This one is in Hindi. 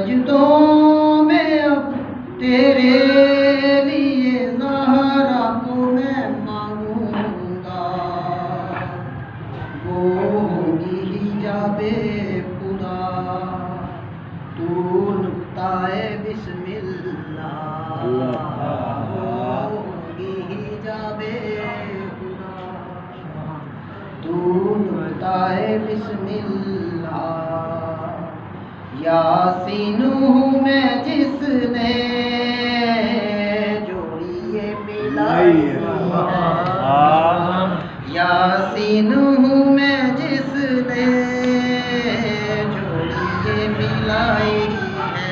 सजदों में अब तेरे लिए ज़हरा को मैं मांगूंगा। वो होगी हिजाबे खुदा, तू नुक्ताए बिस्मिल्लाह। वो होगी हिजाबे खुदा, तू नुक्ताए बिस्मिल्लाह। यासीन हूँ मैं जिसने जोड़ी ये मिलाई है। यासीन हूँ मैं जिसने जोड़ी ये मिलाई है।